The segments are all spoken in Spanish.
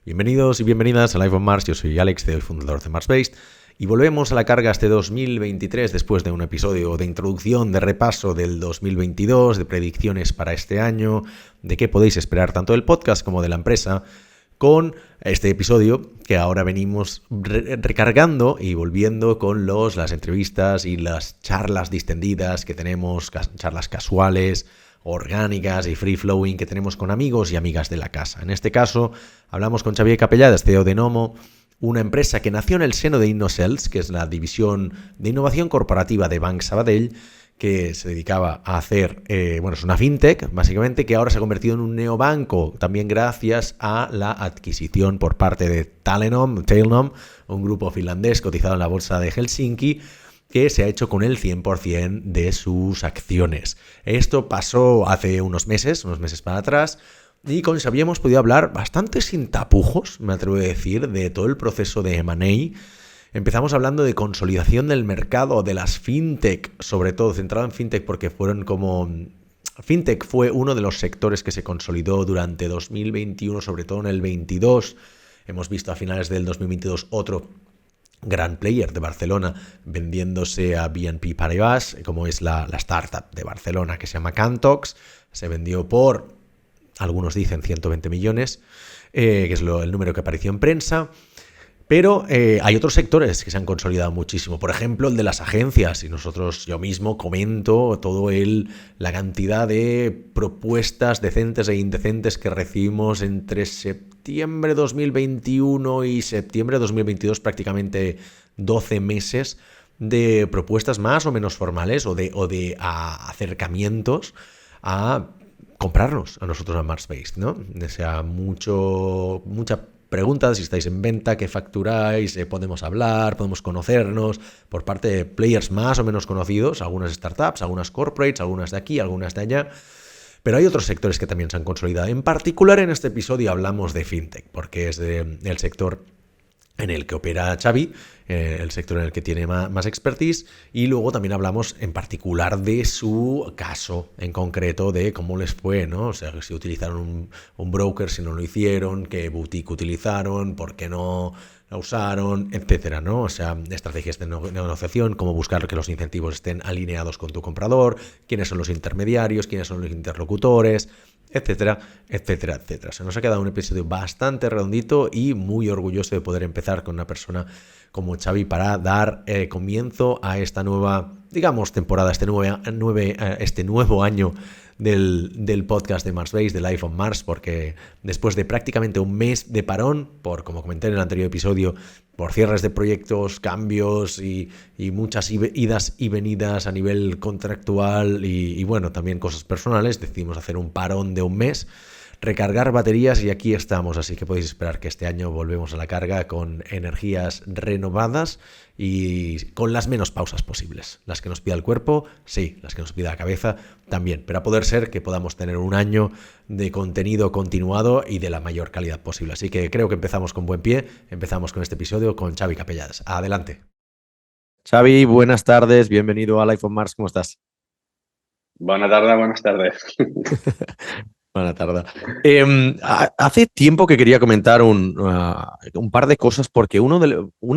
Bienvenidos y bienvenidas a Life on Mars. Yo soy Alex, el fundador de MarsBased, y volvemos a la carga este 2023 después de un episodio de introducción, de repaso del 2022, de predicciones para este año, de qué podéis esperar tanto del podcast como de la empresa, con este episodio que ahora venimos recargando y volviendo con las entrevistas y las charlas distendidas que tenemos, charlas casuales, orgánicas y free flowing que tenemos con amigos y amigas de la casa. En este caso hablamos con Xavier Capelladas, CEO de Nomo, una empresa que nació en el seno de InnoCells, que es la división de innovación corporativa de Banc Sabadell, que se dedicaba a hacer, es una fintech, básicamente, que ahora se ha convertido en un neobanco, también gracias a la adquisición por parte de Tailnom, un grupo finlandés cotizado en la bolsa de Helsinki, que se ha hecho con el 100% de sus acciones. Esto pasó hace unos meses para atrás, y con Xavier hemos podido hablar bastante sin tapujos, me atrevo a decir, de todo el proceso de M&A. Empezamos hablando de consolidación del mercado, de las fintech, sobre todo centrado en fintech porque fintech fue uno de los sectores que se consolidó durante 2021, sobre todo en el 22. Hemos visto a finales del 2022 otro gran player de Barcelona vendiéndose a BNP Paribas, como es la startup de Barcelona que se llama Cantox. Se vendió por, algunos dicen, 120 millones, que es el número que apareció en prensa. Pero hay otros sectores que se han consolidado muchísimo. Por ejemplo, el de las agencias. Y yo mismo comento la cantidad de propuestas decentes e indecentes que recibimos entre septiembre de 2021 y septiembre de 2022, prácticamente 12 meses de propuestas más o menos formales o de acercamientos a comprarnos a nosotros a MarsBased, ¿no? O sea, mucha preguntas, si estáis en venta, qué facturáis, podemos hablar, podemos conocernos por parte de players más o menos conocidos, algunas startups, algunas corporates, algunas de aquí, algunas de allá. Pero hay otros sectores que también se han consolidado. En particular en este episodio hablamos de fintech, porque es el sector en el que opera Xavi, el sector en el que tiene más expertise, y luego también hablamos en particular de su caso en concreto, de cómo les fue, ¿no? O sea, si utilizaron un broker, si no lo hicieron, qué boutique utilizaron, por qué no la usaron, etcétera, ¿no? O sea, estrategias de negociación, cómo buscar que los incentivos estén alineados con tu comprador, quiénes son los intermediarios, quiénes son los interlocutores, etcétera, etcétera, etcétera. Se nos ha quedado un episodio bastante redondito y muy orgulloso de poder empezar con una persona como Xavi para dar comienzo a esta nueva, digamos, temporada, este nuevo año del podcast de MarsBased, de Life on Mars, porque después de prácticamente un mes de parón, como comenté en el anterior episodio, por cierres de proyectos, cambios y muchas idas y venidas a nivel contractual y también cosas personales, decidimos hacer un parón de un mes, recargar baterías y aquí estamos. Así que podéis esperar que este año volvemos a la carga con energías renovadas y con las menos pausas posibles. Las que nos pida el cuerpo, sí, las que nos pida la cabeza también, pero a poder ser que podamos tener un año de contenido continuado y de la mayor calidad posible. Así que creo que empezamos con buen pie, empezamos con este episodio con Xavi Capelladas. Adelante. Xavi, buenas tardes, bienvenido a Life on Mars, ¿cómo estás? Buenas tardes. Buena tarde. Hace tiempo que quería comentar un par de cosas porque una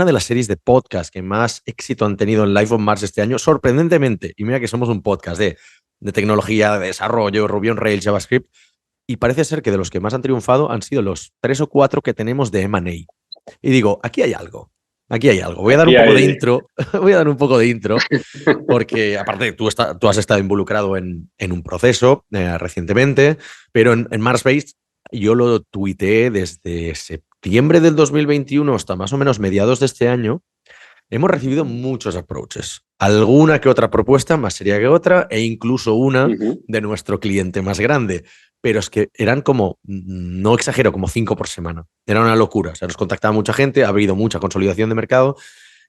de las series de podcast que más éxito han tenido en Life on Mars este año, sorprendentemente, y mira que somos un podcast de tecnología, de desarrollo, Ruby on Rails, JavaScript, y parece ser que de los que más han triunfado han sido los 3 o 4 que tenemos de M&A. Y digo, aquí hay algo. Voy a dar un poco de intro, porque aparte tú has estado involucrado en un proceso recientemente, pero en MarsBased yo lo tuiteé desde septiembre del 2021 hasta más o menos mediados de este año. Hemos recibido muchos approaches, alguna que otra propuesta más seria que otra, e incluso una de nuestro cliente más grande. Pero es que eran como, no exagero, como 5 por semana. Era una locura. O sea, nos contactaba mucha gente, ha habido mucha consolidación de mercado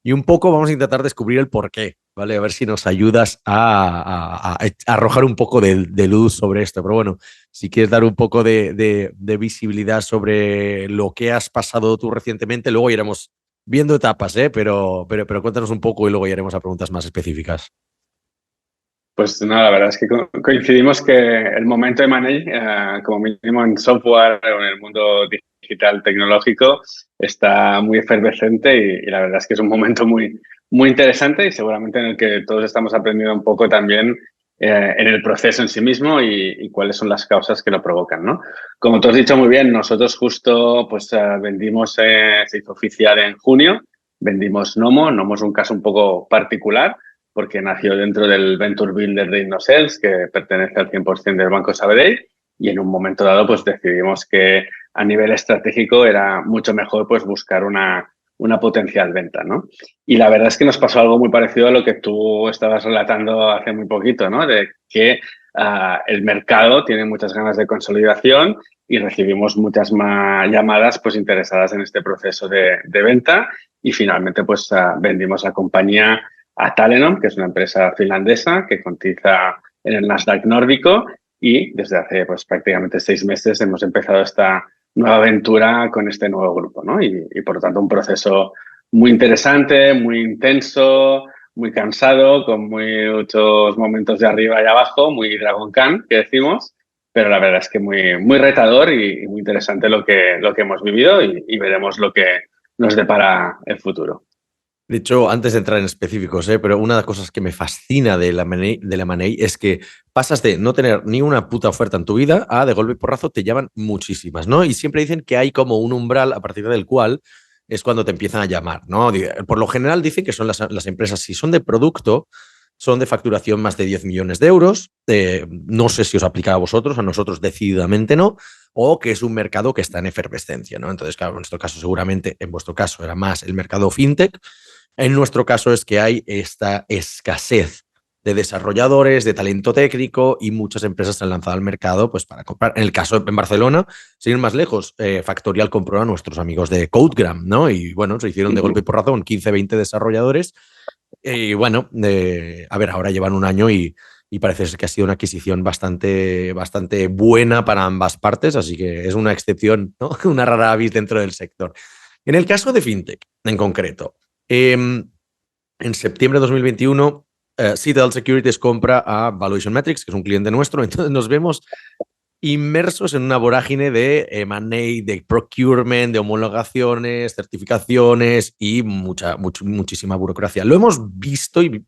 y un poco vamos a intentar descubrir el porqué, ¿vale? A ver si nos ayudas a arrojar un poco de luz sobre esto. Pero bueno, si quieres dar un poco de visibilidad sobre lo que has pasado tú recientemente, luego iremos viendo etapas, pero cuéntanos un poco y luego iremos a preguntas más específicas. Pues no, la verdad es que coincidimos que el momento de M&A, como mínimo en software o en el mundo digital tecnológico está muy efervescente y la verdad es que es un momento muy, muy interesante y seguramente en el que todos estamos aprendiendo un poco también en el proceso en sí mismo y cuáles son las causas que lo provocan, ¿no? Como tú has dicho muy bien, nosotros justo pues vendimos, se hizo oficial en junio, vendimos Nomo. Nomo es un caso un poco particular porque nació dentro del Venture Builder de InnoSales, que pertenece al 100% del Banco Sabadell, y en un momento dado pues decidimos que a nivel estratégico era mucho mejor pues buscar una potencial venta, ¿no? Y la verdad es que nos pasó algo muy parecido a lo que tú estabas relatando hace muy poquito, ¿no? De que el mercado tiene muchas ganas de consolidación y recibimos muchas más llamadas pues interesadas en este proceso de venta y finalmente pues vendimos la compañía a Talenom, que es una empresa finlandesa que cotiza en el Nasdaq nórdico y desde hace pues prácticamente 6 meses hemos empezado esta nueva aventura con este nuevo grupo, ¿no? Y por lo tanto un proceso muy interesante, muy intenso, muy cansado, con muchos momentos de arriba y abajo, muy Dragon Khan, que decimos, pero la verdad es que muy, muy retador y muy interesante lo que hemos vivido y veremos lo que nos depara el futuro. De hecho, antes de entrar en específicos, pero una de las cosas que me fascina de la M&A es que pasas de no tener ni una puta oferta en tu vida a de golpe y porrazo te llaman muchísimas, ¿no? Y siempre dicen que hay como un umbral a partir del cual es cuando te empiezan a llamar, ¿no? Por lo general dicen que son las empresas, si son de producto, son de facturación más de 10 millones de euros. No sé si os aplica a vosotros, a nosotros decididamente no, o que es un mercado que está en efervescencia, ¿no? Entonces, claro, en nuestro caso seguramente, en vuestro caso era más el mercado fintech. En nuestro caso es que hay esta escasez de desarrolladores, de talento técnico y muchas empresas se han lanzado al mercado pues, para comprar. En el caso en Barcelona, sin ir más lejos, Factorial compró a nuestros amigos de Codegram, ¿no? Y bueno, se hicieron de golpe y porrazo con 15, 20 desarrolladores. Y bueno, a ver, ahora llevan un año y parece ser que ha sido una adquisición bastante, bastante buena para ambas partes, así que es una excepción, ¿no? Una rara avis dentro del sector. En el caso de FinTech, en concreto, en septiembre de 2021, Citadel Securities compra a Valuation Metrics, que es un cliente nuestro, entonces nos vemos inmersos en una vorágine de M&A, de procurement, de homologaciones, certificaciones y muchísima burocracia. Lo hemos visto y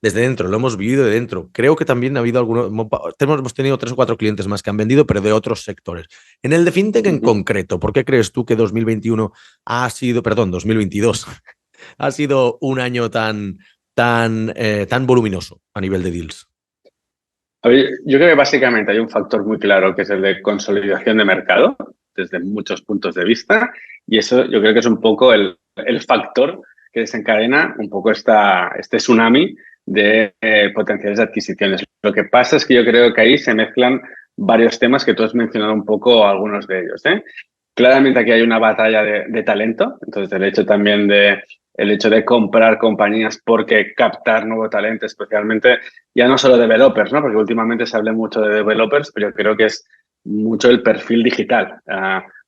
desde dentro, lo hemos vivido de dentro. Creo que también ha habido algunos, hemos tenido 3 o 4 clientes más que han vendido, pero de otros sectores. En el de FinTech en concreto, ¿por qué crees tú que 2022 ha sido un año tan voluminoso a nivel de deals? A ver, yo creo que básicamente hay un factor muy claro que es el de consolidación de mercado desde muchos puntos de vista y eso yo creo que es un poco el factor que desencadena un poco este tsunami de potenciales adquisiciones. Lo que pasa es que yo creo que ahí se mezclan varios temas que tú has mencionado un poco algunos de ellos, ¿eh? Claramente aquí hay una batalla de talento, entonces el hecho de comprar compañías porque captar nuevo talento, especialmente ya no solo developers, ¿no? Porque últimamente se habla mucho de developers, pero yo creo que es mucho el perfil digital,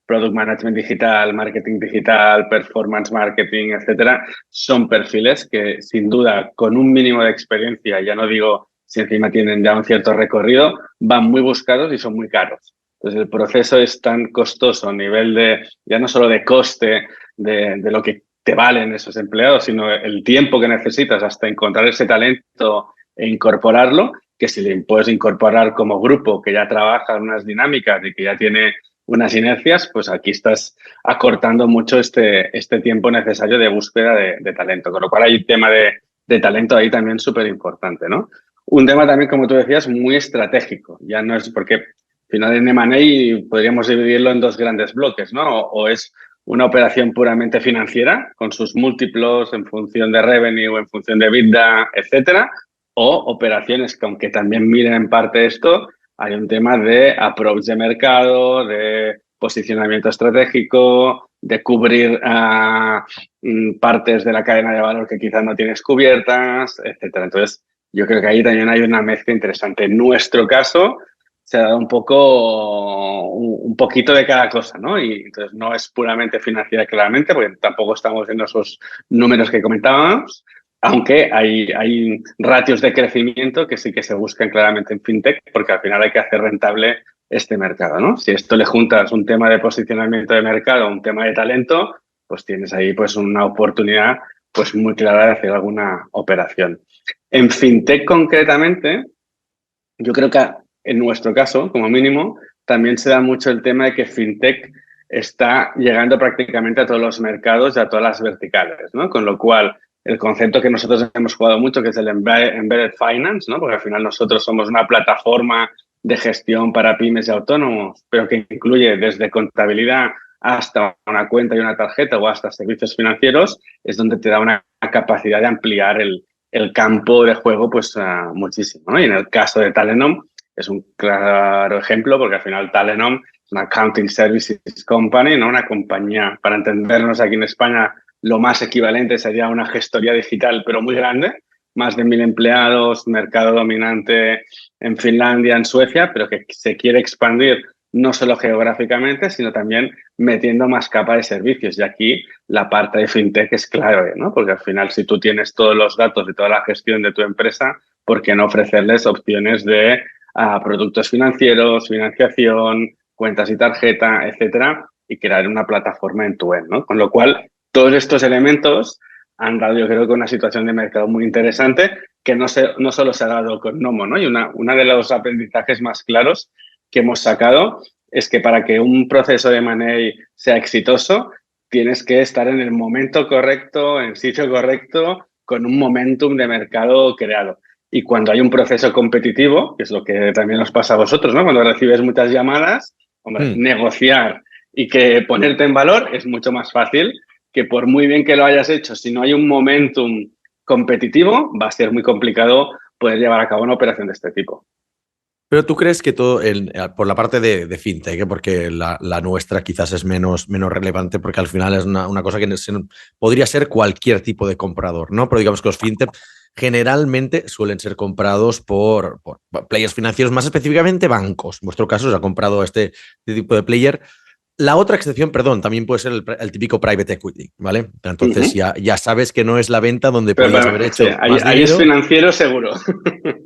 product management digital, marketing digital, performance marketing, etcétera. Son perfiles que sin duda con un mínimo de experiencia, ya no digo si encima tienen ya un cierto recorrido, van muy buscados y son muy caros. Entonces el proceso es tan costoso a nivel de, ya no solo de coste de lo que te valen esos empleados, sino el tiempo que necesitas hasta encontrar ese talento e incorporarlo, que si le puedes incorporar como grupo que ya trabaja en unas dinámicas y que ya tiene unas inercias, pues aquí estás acortando mucho este tiempo necesario de búsqueda de talento. Con lo cual hay un tema de talento ahí también súper importante, ¿no? Un tema también, como tú decías, muy estratégico. Ya no es porque al final en M&A podríamos dividirlo en 2 grandes bloques, ¿no? O es una operación puramente financiera, con sus múltiplos en función de revenue, en función de EBITDA, etcétera, o operaciones que, aunque también miren en parte esto, hay un tema de approach de mercado, de posicionamiento estratégico, de cubrir partes de la cadena de valor que quizás no tienes cubiertas, etcétera. Entonces, yo creo que ahí también hay una mezcla interesante. En nuestro caso, se ha dado un poquito de cada cosa, ¿no? Y entonces no es puramente financiera claramente, porque tampoco estamos viendo esos números que comentábamos, aunque hay ratios de crecimiento que sí que se buscan claramente en FinTech, porque al final hay que hacer rentable este mercado, ¿no? Si esto le juntas un tema de posicionamiento de mercado, un tema de talento, pues tienes ahí pues una oportunidad pues muy clara de hacer alguna operación. En fintech concretamente, yo creo que en nuestro caso, como mínimo, también se da mucho el tema de que fintech está llegando prácticamente a todos los mercados y a todas las verticales, ¿no? Con lo cual, el concepto que nosotros hemos jugado mucho, que es el embedded finance, ¿no? Porque al final nosotros somos una plataforma de gestión para pymes y autónomos, pero que incluye desde contabilidad hasta una cuenta y una tarjeta o hasta servicios financieros, es donde te da una capacidad de ampliar el campo de juego pues muchísimo, ¿no? Y en el caso de Talenom es un claro ejemplo porque al final Talenom es una accounting services company, ¿no? Una compañía, para entendernos aquí en España, lo más equivalente sería una gestoría digital, pero muy grande, más de 1.000 empleados, mercado dominante en Finlandia, en Suecia, pero que se quiere expandir no solo geográficamente, sino también metiendo más capa de servicios. Y aquí la parte de fintech es clave, ¿no? Porque al final, si tú tienes todos los datos y toda la gestión de tu empresa, ¿por qué no ofrecerles opciones de productos financieros, financiación, cuentas y tarjeta, etcétera, y crear una plataforma en tu end, ¿no? Con lo cual, todos estos elementos han dado, yo creo que una situación de mercado muy interesante que no solo se ha dado con Nomo, ¿no? Y una de los aprendizajes más claros que hemos sacado es que para que un proceso de M&A sea exitoso, tienes que estar en el momento correcto, en el sitio correcto, con un momentum de mercado creado. Y cuando hay un proceso competitivo, que es lo que también nos pasa a vosotros, ¿no? Cuando recibes muchas llamadas, hombre, negociar y que ponerte en valor es mucho más fácil que por muy bien que lo hayas hecho, si no hay un momentum competitivo, va a ser muy complicado poder llevar a cabo una operación de este tipo. Pero tú crees que todo, por la parte de fintech, porque la nuestra quizás es menos relevante, porque al final es una cosa que podría ser cualquier tipo de comprador, ¿no? Pero digamos que los fintech generalmente suelen ser comprados por players financieros, más específicamente bancos. En vuestro caso, se ha comprado este tipo de player. La otra excepción, perdón, también puede ser el típico private equity, ¿vale? Entonces ya sabes que no es la venta donde podías haber hecho más ahí dinero. es financiero seguro.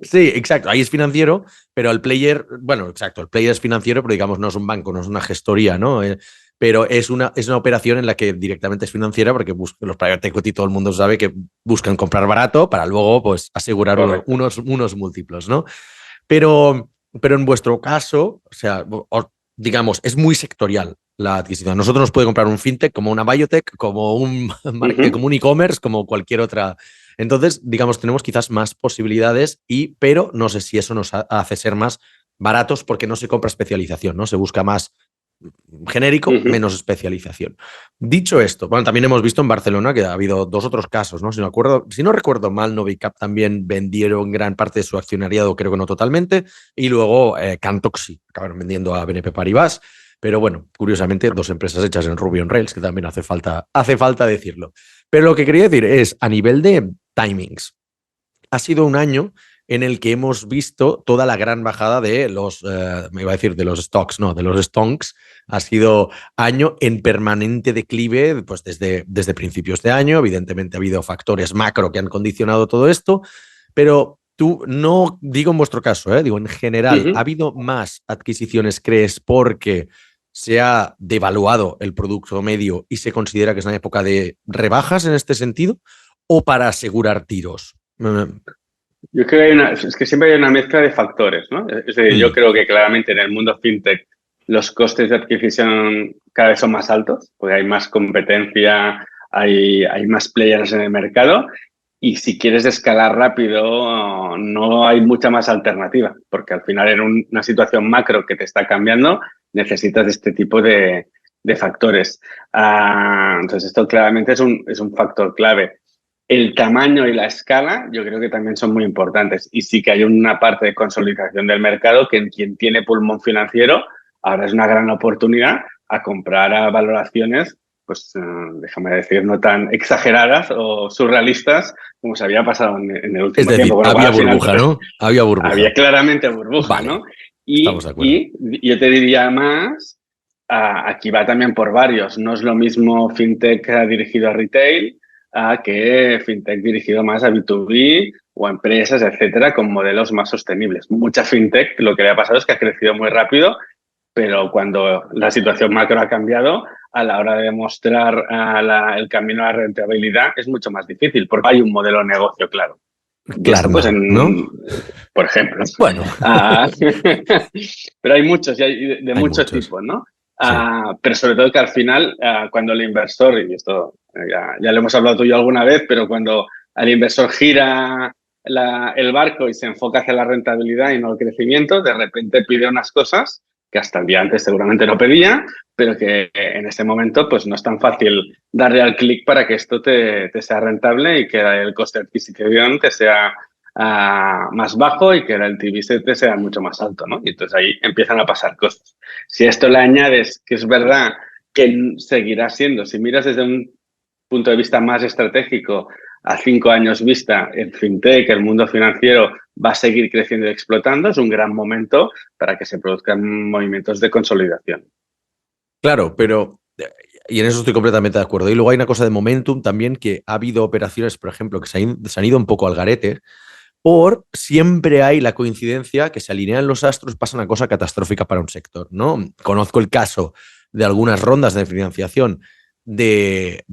Sí, exacto, ahí es financiero, pero el player, bueno, exacto, el player es financiero, pero digamos no es un banco, no es una gestoría, ¿no? Pero es una operación en la que directamente es financiera porque los private equity, todo el mundo sabe que buscan comprar barato para luego pues asegurar unos múltiplos, ¿no? Pero en vuestro caso, o sea, digamos, es muy sectorial la adquisición. Nosotros nos puede comprar un fintech, como una biotech, como un e-commerce, como cualquier otra. Entonces, digamos, tenemos quizás más posibilidades, pero no sé si eso nos hace ser más baratos porque no se compra especialización, ¿no? Se busca más genérico, menos especialización. Dicho esto, bueno, también hemos visto en Barcelona que ha habido dos otros casos, ¿no? Si no recuerdo mal, Novicap también vendieron gran parte de su accionariado, creo que no totalmente, y luego Cantoxi acabaron vendiendo a BNP Paribas. Pero bueno, curiosamente, dos empresas hechas en Ruby on Rails, que también hace falta decirlo. Pero lo que quería decir es, a nivel de timings, ha sido un año en el que hemos visto toda la gran bajada de los, me iba a decir de los stocks, no, de los stonks. Ha sido año en permanente declive, pues desde principios de año. Evidentemente ha habido factores macro que han condicionado todo esto, pero tú, no digo en vuestro caso, digo en general, ¿ha habido más adquisiciones, crees, porque se ha devaluado el producto medio y se considera que es una época de rebajas en este sentido, o para asegurar tiros? Yo creo que es que siempre hay una mezcla de factores, ¿no? Es decir, yo creo que claramente en el mundo fintech los costes de adquisición cada vez son más altos, porque hay más competencia, hay más players en el mercado y si quieres escalar rápido no hay mucha más alternativa, porque al final en una situación macro que te está cambiando necesitas este tipo de factores. Entonces esto claramente es un factor clave. El tamaño y la escala yo creo que también son muy importantes y sí que hay una parte de consolidación del mercado que en quien tiene pulmón financiero ahora es una gran oportunidad a comprar a valoraciones, pues déjame decir, no tan exageradas o surrealistas como se había pasado en el último tiempo. Bueno, había burbuja, ¿no? Había burbuja. Había claramente burbuja, vale, ¿no? Estamos de acuerdo. Y yo te diría más, aquí va también por varios. No es lo mismo fintech dirigido a retail que fintech dirigido más a B2B o a empresas, etcétera, con modelos más sostenibles. Mucha fintech lo que le ha pasado es que ha crecido muy rápido pero cuando la situación macro ha cambiado, a la hora de demostrar el camino a la rentabilidad es mucho más difícil porque hay un modelo de negocio claro. Y esto, pues, Klarna, ¿no? por ejemplo. Bueno. Pero hay muchos, y hay de Hay muchos muchos. tipos, ¿no? Sí. Pero sobre todo que al final, cuando el inversor, y esto ya lo hemos hablado tú y yo alguna vez, pero cuando el inversor gira el barco y se enfoca hacia la rentabilidad y no el crecimiento, de repente pide unas cosas que hasta el día antes seguramente no pedía, pero que en ese momento pues no es tan fácil darle al clic para que esto te sea rentable y que el coste de adquisición te sea más bajo y que el LTV te sea mucho más alto, ¿no? Y entonces ahí empiezan a pasar cosas. Si a esto le añades que es verdad que seguirá siendo, si miras desde un punto de vista más estratégico, a 5 años vista, el fintech, el mundo financiero va a seguir creciendo y explotando, es un gran momento para que se produzcan movimientos de consolidación. Claro, pero, y en eso estoy completamente de acuerdo. Y luego hay una cosa de momentum también, que ha habido operaciones, por ejemplo, que se han ido un poco al garete, por siempre hay la coincidencia que se alinean los astros, pasa una cosa catastrófica para un sector, ¿no? Conozco el caso de algunas rondas de financiación de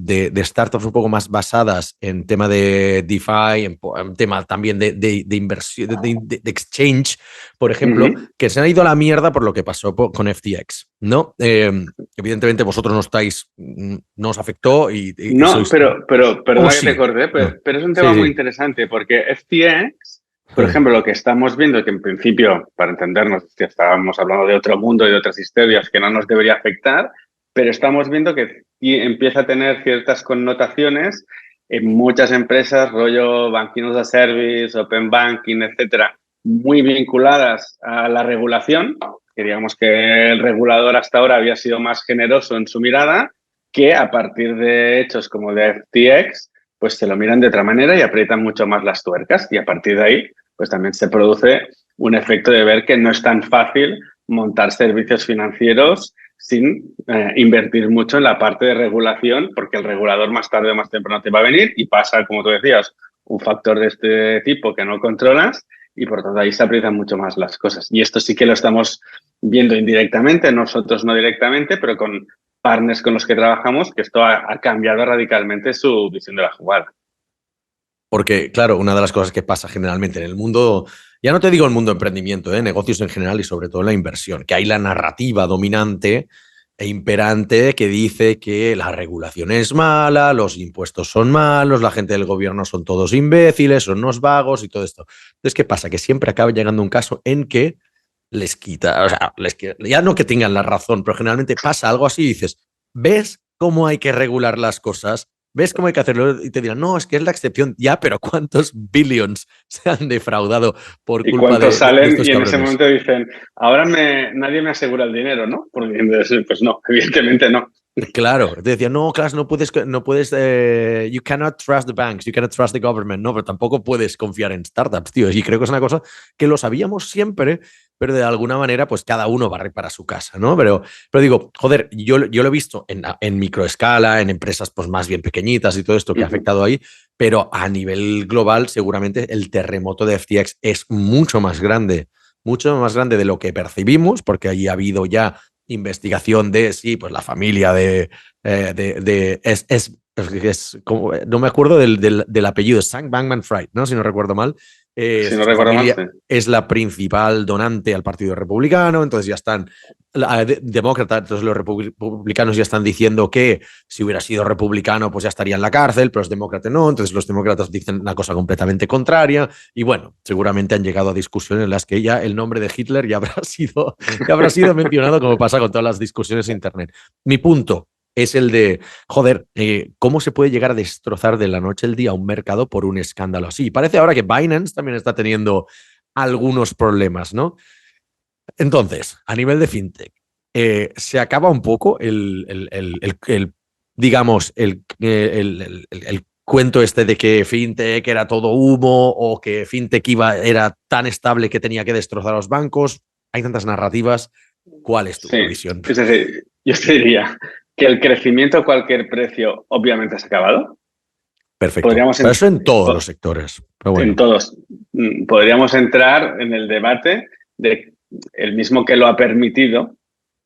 startups un poco más basadas en tema de DeFi, en tema también de inversión, de exchange, por ejemplo, que se han ido a la mierda por lo que pasó con FTX, ¿no? Evidentemente vosotros no os afectó y no, sois... pero perdona que te sí. corté, pero es un tema muy interesante porque FTX, por Sí. ejemplo, lo que estamos viendo, que en principio, para entendernos, estábamos hablando de otro mundo y de otras historias que no nos debería afectar, pero estamos viendo que empieza a tener ciertas connotaciones en muchas empresas, rollo banking as a service, open banking, etcétera, muy vinculadas a la regulación, que digamos que el regulador hasta ahora había sido más generoso en su mirada, que a partir de hechos como de FTX, pues se lo miran de otra manera y aprietan mucho más las tuercas, y a partir de ahí, pues también se produce un efecto de ver que no es tan fácil montar servicios financieros sin invertir mucho en la parte de regulación, porque el regulador más tarde o más temprano te va a venir y pasa, como tú decías, un factor de este tipo que no controlas y por tanto ahí se aprietan mucho más las cosas. Y esto sí que lo estamos viendo indirectamente, nosotros no directamente, pero con partners con los que trabajamos, que esto ha cambiado radicalmente su visión de la jugada. Porque, claro, una de las cosas que pasa generalmente en el mundo, ya no te digo el mundo de emprendimiento, negocios en general y sobre todo en la inversión, que hay la narrativa dominante e imperante que dice que la regulación es mala, los impuestos son malos, la gente del gobierno son todos imbéciles, son unos vagos y todo esto. Entonces, ¿qué pasa? Que siempre acaba llegando un caso en que les quita, o sea, ya no que tengan la razón, pero generalmente pasa algo así y dices, ¿ves cómo hay que regular las cosas? ¿Ves cómo hay que hacerlo? Y te dirán, no, es que es la excepción. Ya, pero ¿cuántos billions se han defraudado por ¿Y culpa cuántos de salen estos y en ese cabrones? momento dicen, ahora nadie me asegura el dinero, ¿no? Porque pues no, evidentemente no. Claro, te decía, no, claro, no puedes, you cannot trust the banks, you cannot trust the government, no, pero tampoco puedes confiar en startups, tío. Y creo que es una cosa que lo sabíamos siempre, pero de alguna manera, pues cada uno barre para su casa, ¿no? Pero digo, joder, yo lo he visto en microescala, en empresas pues más bien pequeñitas y todo esto que ha afectado ahí, pero a nivel global, seguramente el terremoto de FTX es mucho más grande de lo que percibimos, porque allí ha habido ya investigación de, sí, pues la familia es como, no me acuerdo del apellido, Sam Bankman-Fried, ¿no? Si no recuerdo mal. Si no Su recuerdo mal, familia sí. es la principal donante al Partido Republicano, entonces ya están demócratas, entonces los republicanos ya están diciendo que si hubiera sido republicano pues ya estaría en la cárcel, pero los demócratas no, entonces los demócratas dicen una cosa completamente contraria y bueno, seguramente han llegado a discusiones en las que ya el nombre de Hitler ya habrá sido mencionado, como pasa con todas las discusiones en internet. Mi punto es el de, joder, ¿cómo se puede llegar a destrozar de la noche al día un mercado por un escándalo así? Parece ahora que Binance también está teniendo algunos problemas, ¿no? Entonces, a nivel de fintech, se acaba un poco digamos, el cuento este de que fintech era todo humo o que fintech era tan estable que tenía que destrozar a los bancos. Hay tantas narrativas. ¿Cuál es tu visión? Es decir, yo te diría que el crecimiento a cualquier precio obviamente se ha acabado. Perfecto. Pero eso en todos los sectores. Pero bueno. En todos. Podríamos entrar en el debate de el mismo que lo ha permitido,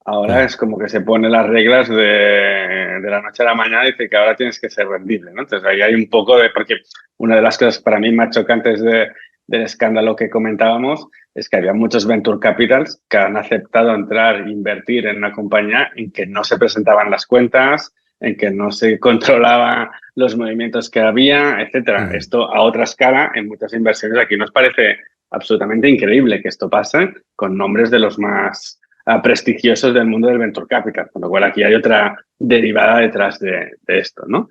Ahora es como que se pone las reglas de la noche a la mañana y dice que ahora tienes que ser rendible, ¿no? Entonces ahí hay un poco de... Porque una de las cosas para mí más chocantes del escándalo que comentábamos es que había muchos venture capitals que han aceptado entrar e invertir en una compañía en que no se presentaban las cuentas, en que no se controlaban los movimientos que había, etcétera. Esto a otra escala en muchas inversiones aquí nos parece absolutamente increíble que esto pase con nombres de los más prestigiosos del mundo del venture capital, con lo cual aquí hay otra derivada detrás de esto, ¿no?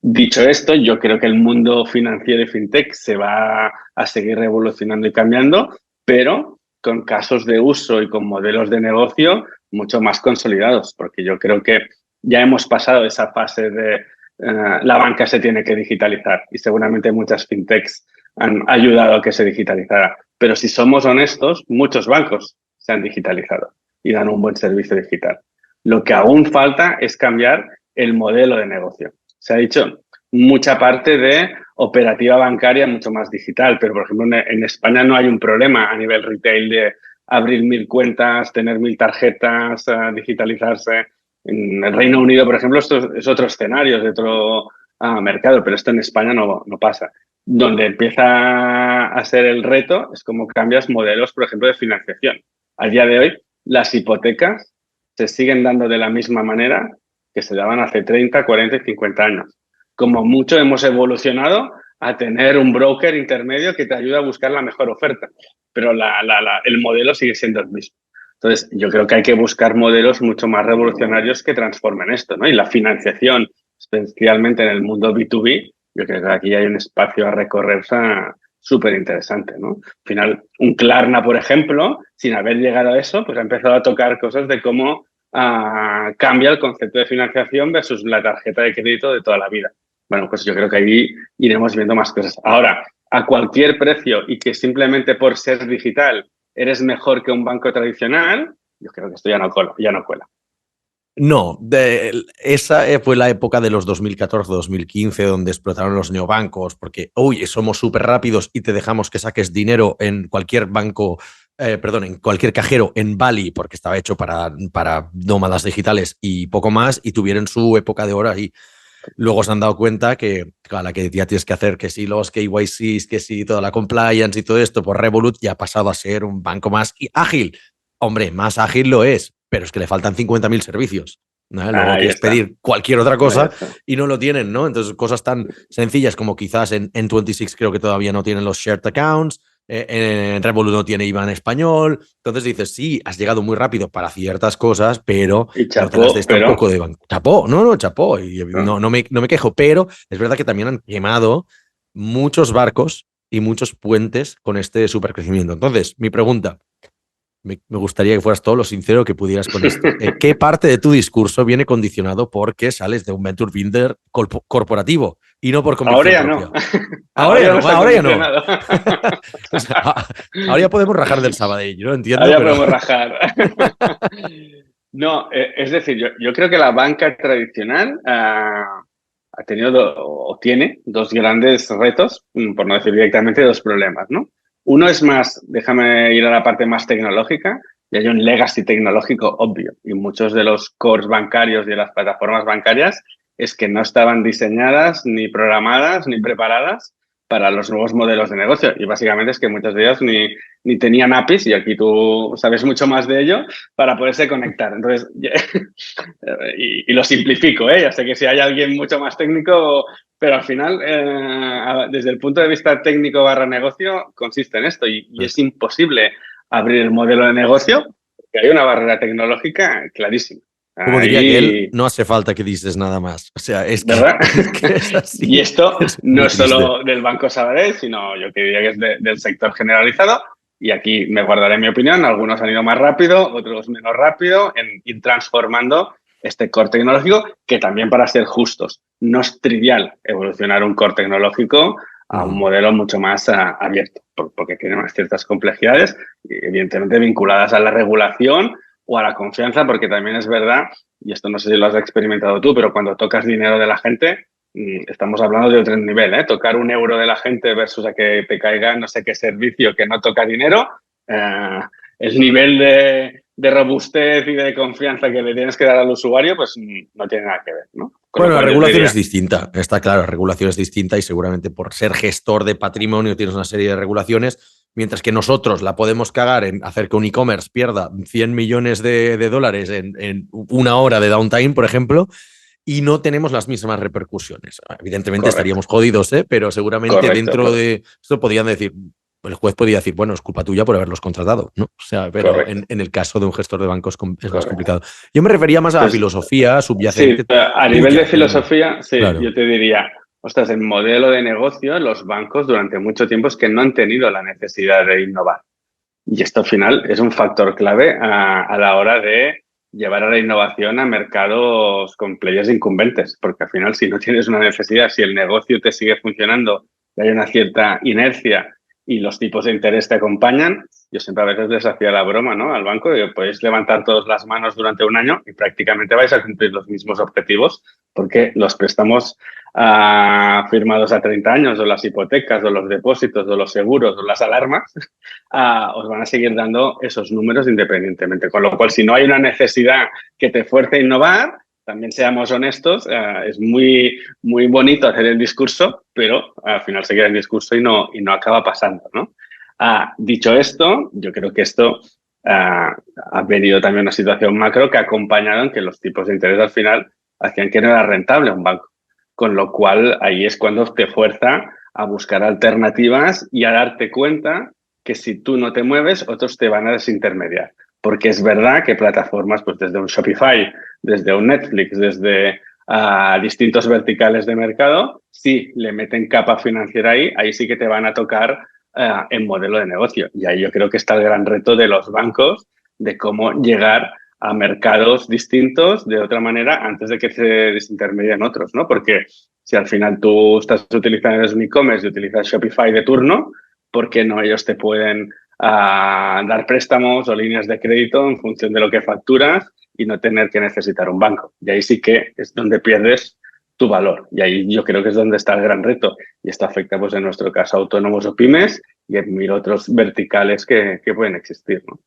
Dicho esto, yo creo que el mundo financiero y fintech se va a seguir revolucionando y cambiando, pero con casos de uso y con modelos de negocio mucho más consolidados, porque yo creo que ya hemos pasado esa fase de la banca se tiene que digitalizar y seguramente muchas fintechs han ayudado a que se digitalizara. Pero si somos honestos, muchos bancos se han digitalizado y dan un buen servicio digital. Lo que aún falta es cambiar el modelo de negocio. Se ha dicho mucha parte de operativa bancaria mucho más digital, pero, por ejemplo, en España no hay un problema a nivel retail de abrir 1000 cuentas, tener 1000 tarjetas, digitalizarse. En el Reino Unido, por ejemplo, esto es otro escenario, es otro mercado, pero esto en España no pasa. Donde empieza a ser el reto es cómo cambias modelos, por ejemplo, de financiación. A día de hoy, las hipotecas se siguen dando de la misma manera que se daban hace 30, 40 y 50 años. Como mucho hemos evolucionado a tener un broker intermedio que te ayuda a buscar la mejor oferta, pero el modelo sigue siendo el mismo. Entonces, yo creo que hay que buscar modelos mucho más revolucionarios que transformen esto, ¿no? Y la financiación, especialmente en el mundo B2B, yo creo que aquí hay un espacio a recorrer súper interesante, ¿no? Al final, un Klarna, por ejemplo, sin haber llegado a eso, pues ha empezado a tocar cosas de cómo cambia el concepto de financiación versus la tarjeta de crédito de toda la vida. Bueno, pues yo creo que ahí iremos viendo más cosas. Ahora, a cualquier precio y que simplemente por ser digital eres mejor que un banco tradicional, yo creo que esto ya no cuela. No, esa fue la época de los 2014-2015 donde explotaron los neobancos porque, uy, somos súper rápidos y te dejamos que saques dinero en cualquier banco, en cualquier cajero en Bali porque estaba hecho para nómadas digitales y poco más y tuvieron su época de oro ahí. Luego se han dado cuenta que ya tienes que hacer que si los KYCs, que si toda la compliance y todo esto, pues Revolut ya ha pasado a ser un banco más ágil. Hombre, más ágil lo es, pero es que le faltan 50.000 servicios. ¿No? Luego quieres pedir cualquier otra cosa y no lo tienen, ¿no? Entonces, cosas tan sencillas como quizás en 26 creo que todavía no tienen los shared accounts, en Revolut no tiene IVA en español. Entonces dices, sí, has llegado muy rápido para ciertas cosas, pero chapó, no te las des tampoco de banco. Chapó, chapó. Y no me quejo, pero es verdad que también han quemado muchos barcos y muchos puentes con este supercrecimiento. Entonces, mi pregunta, me gustaría que fueras todo lo sincero que pudieras con esto. ¿Qué parte de tu discurso viene condicionado porque sales de un venture builder corporativo y no por convicción propia? Ahora ya no. O sea, ahora ya podemos rajar del Sabadell, ¿no? Entiendo. Ahora ya podemos rajar. No, es decir, yo creo que la banca tradicional ha tenido o tiene dos grandes retos, por no decir directamente dos problemas, ¿no? Uno es más, déjame ir a la parte más tecnológica, y hay un legacy tecnológico obvio. Y muchos de los cores bancarios y de las plataformas bancarias es que no estaban diseñadas, ni programadas, ni preparadas para los nuevos modelos de negocio. Y básicamente es que muchas de ellas ni tenían APIs, y aquí tú sabes mucho más de ello, para poderse conectar. Entonces, y lo simplifico, ¿eh? Ya sé que si hay alguien mucho más técnico, pero al final, desde el punto de vista técnico / negocio, consiste en esto y es imposible abrir el modelo de negocio porque hay una barrera tecnológica clarísima. Como diría que él, no hace falta que dices nada más. O sea, es ¿verdad? Que es así. Y esto no es solo del Banco Sabadell, sino yo que diría que es del sector generalizado. Y aquí me guardaré mi opinión. Algunos han ido más rápido, otros menos rápido en ir transformando este core tecnológico, que también, para ser justos, no es trivial evolucionar un core tecnológico a un modelo mucho más abierto, porque tiene unas ciertas complejidades, evidentemente vinculadas a la regulación o a la confianza, porque también es verdad, y esto no sé si lo has experimentado tú, pero cuando tocas dinero de la gente, estamos hablando de otro nivel, ¿eh? Tocar un euro de la gente versus a que te caiga no sé qué servicio que no toca dinero, el nivel de robustez y de confianza que le tienes que dar al usuario, pues no tiene nada que ver, ¿no? Bueno, la regulación es distinta, está claro, la regulación es distinta y seguramente por ser gestor de patrimonio tienes una serie de regulaciones, mientras que nosotros la podemos cagar en hacer que un e-commerce pierda 100 millones de dólares en una hora de downtime, por ejemplo, y no tenemos las mismas repercusiones. Evidentemente estaríamos jodidos, pero seguramente dentro de esto podían decir, el juez podía decir, bueno, es culpa tuya por haberlos contratado, ¿no? O sea, pero en el caso de un gestor de bancos es más complicado. Yo me refería más a la filosofía subyacente. Sí, a nivel de filosofía, sí, claro. Yo te diría, ostras, en modelo de negocio, los bancos durante mucho tiempo es que no han tenido la necesidad de innovar. Y esto al final es un factor clave a la hora de llevar a la innovación a mercados con players incumbentes, porque al final si no tienes una necesidad, si el negocio te sigue funcionando, y hay una cierta inercia y los tipos de interés te acompañan, yo siempre a veces les hacía la broma, ¿no? Al banco, que podéis levantar todas las manos durante un año y prácticamente vais a cumplir los mismos objetivos porque los préstamos firmados a 30 años o las hipotecas o los depósitos o los seguros o las alarmas os van a seguir dando esos números independientemente. Con lo cual, si no hay una necesidad que te fuerce a innovar, también seamos honestos, es muy, muy bonito hacer el discurso, pero al final se queda en discurso y no acaba pasando, ¿no? Dicho esto, yo creo que esto ha venido también una situación macro que ha acompañado en que los tipos de interés al final hacían que no era rentable un banco. Con lo cual, ahí es cuando te fuerza a buscar alternativas y a darte cuenta que si tú no te mueves, otros te van a desintermediar. Porque es verdad que plataformas, pues desde un Shopify, desde un Netflix, desde distintos verticales de mercado, si le meten capa financiera ahí sí que te van a tocar en modelo de negocio. Y ahí yo creo que está el gran reto de los bancos de cómo llegar a mercados distintos de otra manera antes de que se desintermedien otros, ¿no? Porque si al final tú estás utilizando un e-commerce y utilizas Shopify de turno, ¿por qué no ellos te pueden dar préstamos o líneas de crédito en función de lo que facturas y no tener que necesitar un banco? Y ahí sí que es donde pierdes tu valor. Y ahí yo creo que es donde está el gran reto. Y esto afecta, pues en nuestro caso, a autónomos o pymes y en mil otros verticales que pueden existir, ¿no?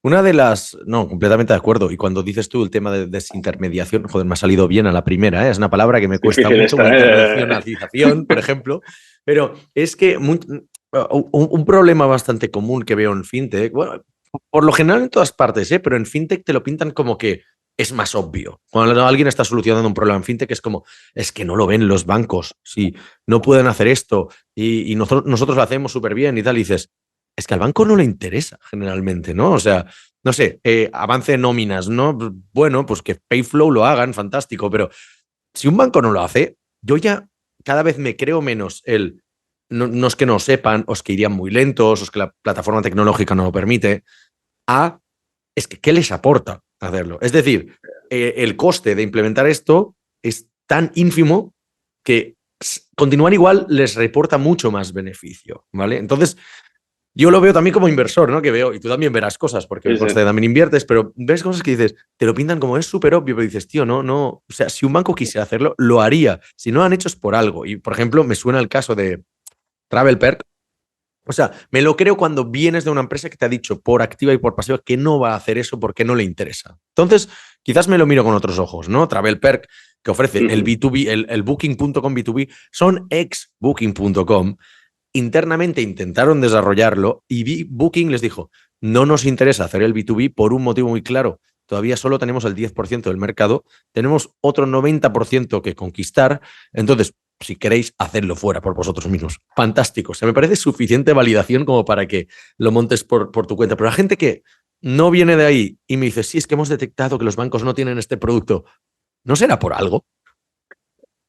Una de las... No, completamente de acuerdo. Y cuando dices tú el tema de desintermediación, joder, me ha salido bien a la primera, ¿eh? Es una palabra que me cuesta mucho, una internacionalización, por ejemplo. Pero es que un problema bastante común que veo en fintech, bueno, por lo general en todas partes, pero en fintech te lo pintan como que es más obvio. Cuando alguien está solucionando un problema en fintech es como, es que no lo ven los bancos, sí, no pueden hacer esto y nosotros lo hacemos súper bien y tal, y dices, es que al banco no le interesa generalmente, ¿no? O sea, no sé, avance en nóminas, ¿no? Bueno, pues que Payflow lo hagan, fantástico, pero si un banco no lo hace, yo ya cada vez me creo menos no es que no sepan, o es que irían muy lentos, o es que la plataforma tecnológica no lo permite, es que ¿qué les aporta hacerlo? Es decir, el coste de implementar esto es tan ínfimo que continuar igual les reporta mucho más beneficio, ¿vale? Entonces, yo lo veo también como inversor, ¿no? Que veo, y tú también verás cosas, porque me consta que también inviertes, pero ves cosas que dices, te lo pintan como es súper obvio, pero dices, tío, no, o sea, si un banco quisiera hacerlo, lo haría. Si no lo han hecho es por algo. Y, por ejemplo, me suena el caso de TravelPerk. O sea, me lo creo cuando vienes de una empresa que te ha dicho por activa y por pasiva que no va a hacer eso porque no le interesa. Entonces, quizás me lo miro con otros ojos, ¿no? TravelPerk, que ofrece el B2B, el Booking.com B2B, son ex-Booking.com. Internamente intentaron desarrollarlo y Booking les dijo, no nos interesa hacer el B2B por un motivo muy claro. Todavía solo tenemos el 10% del mercado, tenemos otro 90% que conquistar, entonces, si queréis, hacedlo fuera por vosotros mismos. Fantástico. O sea, me parece suficiente validación como para que lo montes por tu cuenta. Pero la gente que no viene de ahí y me dice, sí, es que hemos detectado que los bancos no tienen este producto, ¿no será por algo?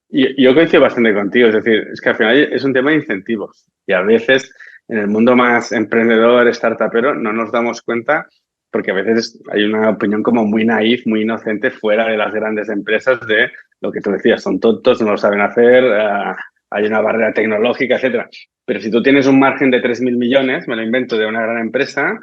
Yo coincido bastante contigo, es decir, es que al final es un tema de incentivos y a veces en el mundo más emprendedor, startupero, no nos damos cuenta porque a veces hay una opinión como muy naif, muy inocente fuera de las grandes empresas de lo que tú decías, son tontos, no lo saben hacer, hay una barrera tecnológica, etcétera. Pero si tú tienes un margen de 3.000 millones, me lo invento, de una gran empresa,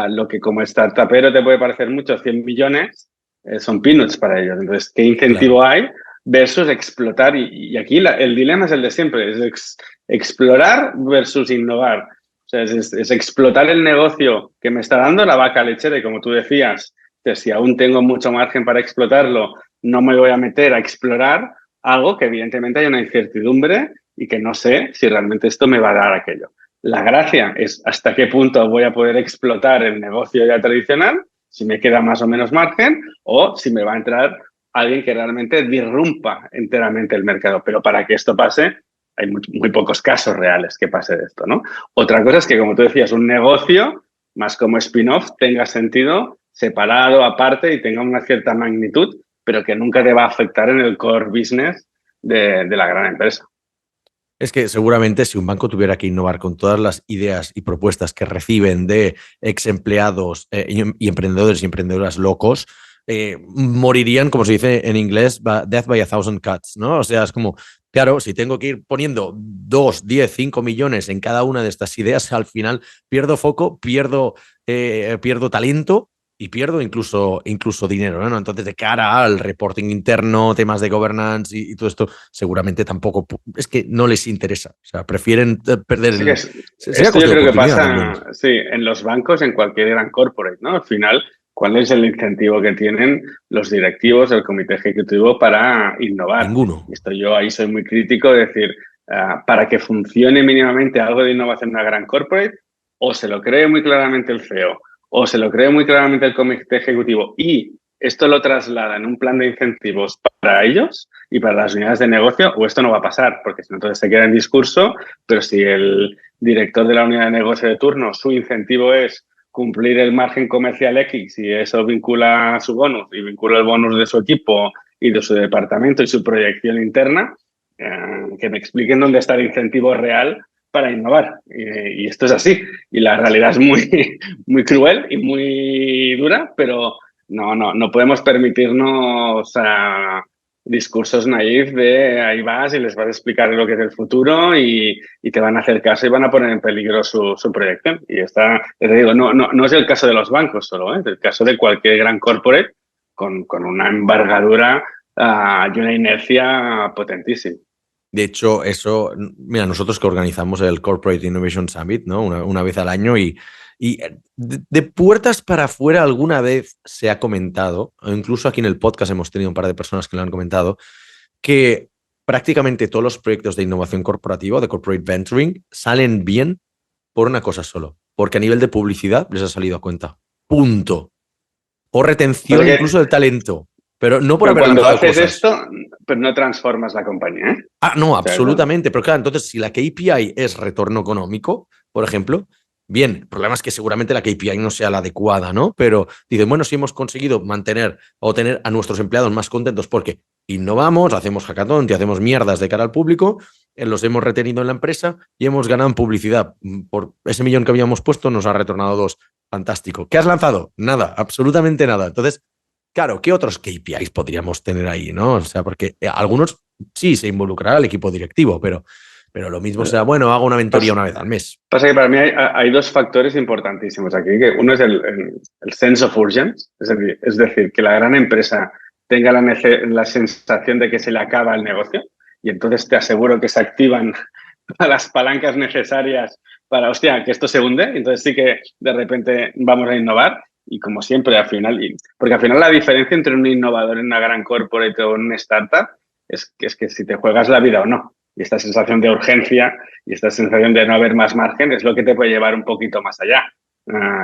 lo que como startupero te puede parecer mucho, 100 millones, son peanuts para ellos. Entonces, ¿qué incentivo hay versus explotar? Y aquí el dilema es el de siempre, es explorar versus innovar. O sea, es explotar el negocio que me está dando la vaca lechera y como tú decías, que si aún tengo mucho margen para explotarlo, no me voy a meter a explorar algo que evidentemente hay una incertidumbre y que no sé si realmente esto me va a dar aquello. La gracia es hasta qué punto voy a poder explotar el negocio ya tradicional, si me queda más o menos margen o si me va a entrar alguien que realmente disrumpa enteramente el mercado. Pero para que esto pase, hay muy pocos casos reales que pase de esto, ¿no? Otra cosa es que, como tú decías, un negocio, más como spin-off, tenga sentido separado, aparte y tenga una cierta magnitud, pero que nunca te va a afectar en el core business de la gran empresa. Es que seguramente si un banco tuviera que innovar con todas las ideas y propuestas que reciben de ex empleados y emprendedores y emprendedoras locos, morirían, como se dice en inglés, death by a thousand cuts, ¿no? O sea, es como, claro, si tengo que ir poniendo 2, 10, 5 millones en cada una de estas ideas, al final pierdo foco, pierdo talento y pierdo incluso dinero, ¿no? Entonces, de cara al reporting interno, temas de governance y todo esto, seguramente tampoco, es que no les interesa. O sea, prefieren perder Sí el... esto yo creo que pasa, sí, en los bancos, en cualquier gran corporate, ¿no? Al final, ¿cuál es el incentivo que tienen los directivos del comité ejecutivo para innovar? Ninguno. Esto yo ahí soy muy crítico, de decir, para que funcione mínimamente algo de innovación en una gran corporate, o se lo cree muy claramente el CEO, o se lo cree muy claramente el comité ejecutivo y esto lo traslada en un plan de incentivos para ellos y para las unidades de negocio, o esto no va a pasar, porque si no, entonces se queda en discurso, pero si el director de la unidad de negocio de turno, su incentivo es cumplir el margen comercial X y eso vincula a su bonus y vincula el bonus de su equipo y de su departamento y su proyección interna, que me expliquen dónde está el incentivo real para innovar. Y esto es así. Y la realidad es muy cruel y muy dura, pero no podemos permitirnos discursos naif de ahí vas y les vas a explicar lo que es el futuro y te van a hacer caso y van a poner en peligro su proyección. Y te digo, no es el caso de los bancos solo, es el caso de cualquier gran corporate con una envergadura y una inercia potentísima. De hecho, eso, mira, nosotros que organizamos el Corporate Innovation Summit, ¿no? Una vez al año y de puertas para afuera alguna vez se ha comentado, o incluso aquí en el podcast hemos tenido un par de personas que lo han comentado, que prácticamente todos los proyectos de innovación corporativa, de corporate venturing, salen bien por una cosa solo, porque a nivel de publicidad les ha salido a cuenta. Punto. O retención incluso del talento. Pero no por haber cuando lanzado haces cosas. esto, pues no transformas la compañía, ¿eh? No, absolutamente. Pero claro, entonces, si la KPI es retorno económico, por ejemplo, bien, el problema es que seguramente la KPI no sea la adecuada, ¿no? Pero dicen, bueno, si hemos conseguido mantener o tener a nuestros empleados más contentos porque innovamos, hacemos hackathon y hacemos mierdas de cara al público, los hemos retenido en la empresa y hemos ganado en publicidad. Por ese millón que habíamos puesto, nos ha retornado 2. Fantástico. ¿Qué has lanzado? Nada, absolutamente nada. Entonces, claro, ¿qué otros KPIs podríamos tener ahí, no? O sea, porque algunos sí se involucrará el equipo directivo, pero lo mismo sea, bueno, hago una mentoría una vez al mes. Pasa que para mí hay dos factores importantísimos aquí, que uno es el sense of urgency, es decir, que la gran empresa tenga la sensación de que se le acaba el negocio y entonces te aseguro que se activan las palancas necesarias para, hostia, que esto se hunde, entonces sí que de repente vamos a innovar. Y como siempre, al final, porque al final la diferencia entre un innovador en una gran corporate o en una startup es que si te juegas la vida o no. Y esta sensación de urgencia y esta sensación de no haber más margen es lo que te puede llevar un poquito más allá.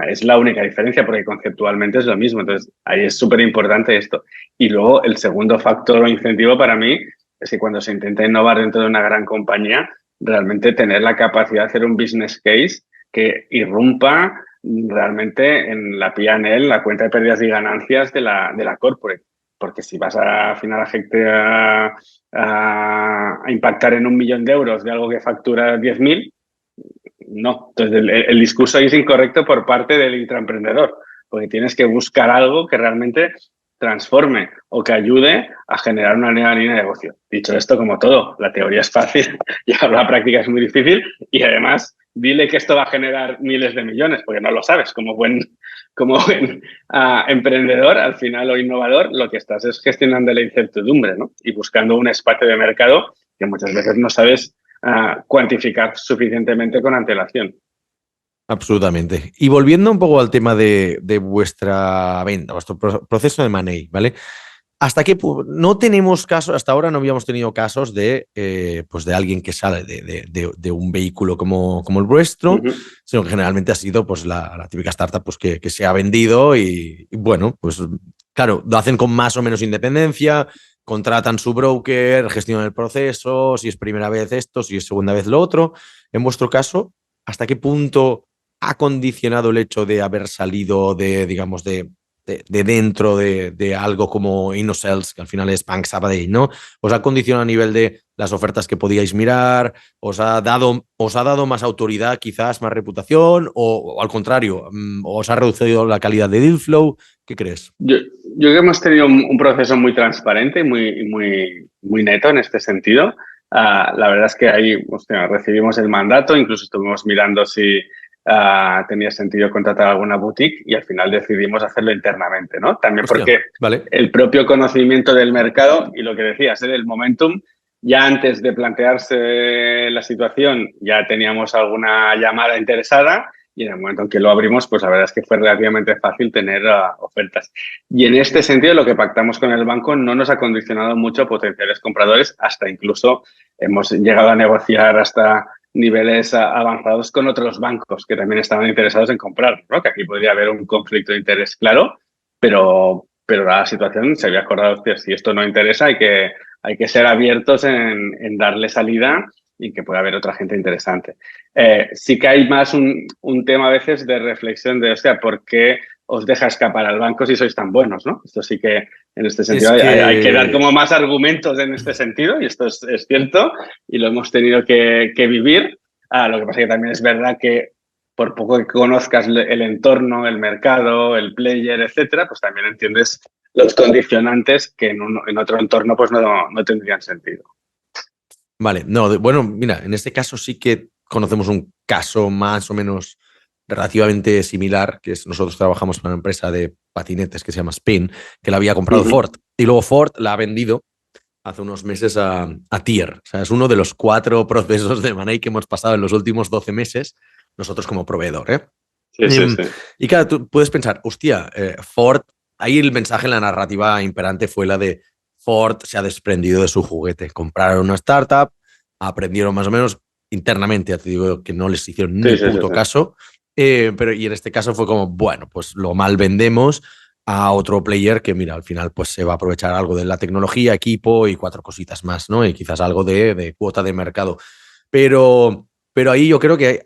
Es la única diferencia porque conceptualmente es lo mismo. Entonces, ahí es súper importante esto. Y luego, el segundo factor o incentivo para mí es que cuando se intenta innovar dentro de una gran compañía, realmente tener la capacidad de hacer un business case que irrumpa realmente en la P&L, la cuenta de pérdidas y ganancias de la corporate. Porque si vas al final a impactar en 1 millón de euros de algo que factura 10.000, no. Entonces, el discurso ahí es incorrecto por parte del intraemprendedor, porque tienes que buscar algo que realmente transforme o que ayude a generar una nueva línea de negocio. Dicho esto, como todo, la teoría es fácil y la práctica es muy difícil y además dile que esto va a generar miles de millones, porque no lo sabes. Como buen emprendedor, al final, o innovador, lo que estás es gestionando la incertidumbre, ¿no? Y buscando un espacio de mercado que muchas veces no sabes cuantificar suficientemente con antelación. Absolutamente. Y volviendo un poco al tema de vuestra venta, vuestro proceso de money, ¿vale? Hasta que no tenemos casos, hasta ahora no habíamos tenido casos pues de alguien que sale de un vehículo como el vuestro, sino que generalmente ha sido pues la típica startup pues, que se ha vendido y bueno, pues claro, lo hacen con más o menos independencia, contratan su broker, gestionan el proceso, si es primera vez esto, si es segunda vez lo otro. En vuestro caso, ¿hasta qué punto ha condicionado el hecho de haber salido digamos, de dentro de algo como InnoSales, que al final es Bank Sabadell, ¿no? ¿Os ha condicionado a nivel de las ofertas que podíais mirar? ¿Os ha dado más autoridad, quizás más reputación? ¿O al contrario, os ha reducido la calidad de deal flow? ¿Qué crees? Yo creo que hemos tenido un proceso muy transparente y muy neto en este sentido. La verdad es que ahí recibimos el mandato, incluso estuvimos mirando si tenía sentido contratar alguna boutique y al final decidimos hacerlo internamente, ¿no? También porque vale. el propio conocimiento del mercado y lo que decías, el momentum, ya antes de plantearse la situación ya teníamos alguna llamada interesada y en el momento en que lo abrimos, pues la verdad es que fue relativamente fácil tener ofertas. Y en este sentido, lo que pactamos con el banco no nos ha condicionado mucho a potenciales compradores, hasta incluso hemos llegado a negociar hasta niveles avanzados con otros bancos que también estaban interesados en comprar, ¿no? Que aquí podría haber un conflicto de interés claro, pero la situación se había acordado que si esto no interesa hay que ser abiertos en darle salida y que pueda haber otra gente interesante. Sí que hay más un tema a veces de reflexión de, o sea, ¿por qué os deja escapar al banco si sois tan buenos, ¿no? Esto sí que, en este sentido, hay que dar como más argumentos en este sentido, y esto es cierto, y lo hemos tenido que vivir. Lo que pasa es que también es verdad que por poco que conozcas el entorno, el mercado, el player, etcétera, pues también entiendes los condicionantes que en otro entorno pues no tendrían sentido. Vale, no, bueno, mira, en este caso sí que conocemos un caso más o menos relativamente similar, que es nosotros trabajamos para una empresa de patinetes que se llama Spin, que la había comprado Ford, y luego Ford la ha vendido hace unos meses a Tier. O sea, es uno de los 4 procesos de money que hemos pasado en los últimos 12 meses, nosotros como proveedor, ¿eh? Sí. Y claro, tú puedes pensar, hostia, Ford, ahí el mensaje en la narrativa imperante fue la de Ford se ha desprendido de su juguete. Compraron una startup, aprendieron más o menos internamente, ya te digo que no les hicieron ni puto caso, pero y en este caso fue como, bueno, pues lo mal vendemos a otro player que, mira, al final pues se va a aprovechar algo de la tecnología, equipo y 4 cositas más, ¿no? Y quizás algo de cuota de mercado. Pero ahí yo creo que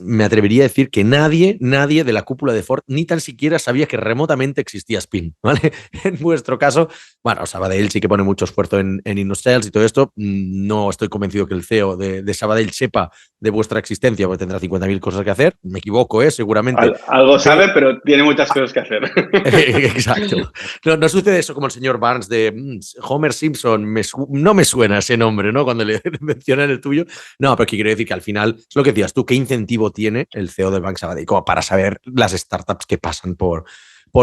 me atrevería a decir que nadie de la cúpula de Ford ni tan siquiera sabía que remotamente existía Spin, ¿vale? En vuestro caso, bueno, Sabadell sí que pone mucho esfuerzo en InnoSales y todo esto. No estoy convencido que el CEO de Sabadell sepa de vuestra existencia, porque tendrá 50.000 cosas que hacer. Me equivoco, seguramente. Algo sabe, pero tiene muchas cosas que hacer. Exacto. No sucede eso como el señor Barnes de Homer Simpson. No me suena ese nombre, ¿no? Cuando le mencionan el tuyo. No, pero que quiero decir que al final es lo que decías tú, ¿qué incentivo tiene el CEO del Bank Sabadell como para saber las startups que pasan por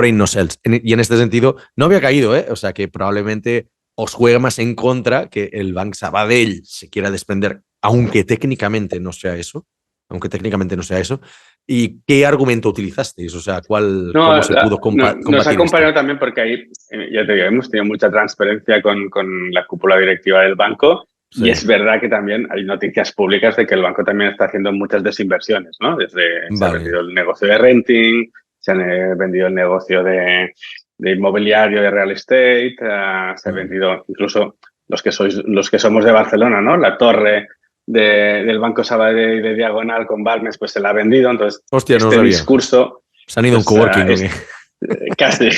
InnoSales? Y en este sentido, no había caído, O sea, que probablemente os juega más en contra que el Bank Sabadell se quiera desprender, aunque técnicamente no sea eso. ¿Y qué argumento utilizasteis? O sea, ¿cómo se pudo combatir nos ha comparado esto? también porque ahí, ya te digo, hemos tenido mucha transparencia con la cúpula directiva del banco. Sí. Y es verdad que también hay noticias públicas de que el banco también está haciendo muchas desinversiones, ¿no? Se ha vendido el negocio de renting, se han vendido el negocio de inmobiliario, de real estate, se ha vendido incluso los que somos de Barcelona, ¿no? La torre del Banco Sabadell de Diagonal con Balmes, pues se la ha vendido. Entonces, hostia, no sabía. Discurso... ¿Se han ido a un coworking o qué? Casi.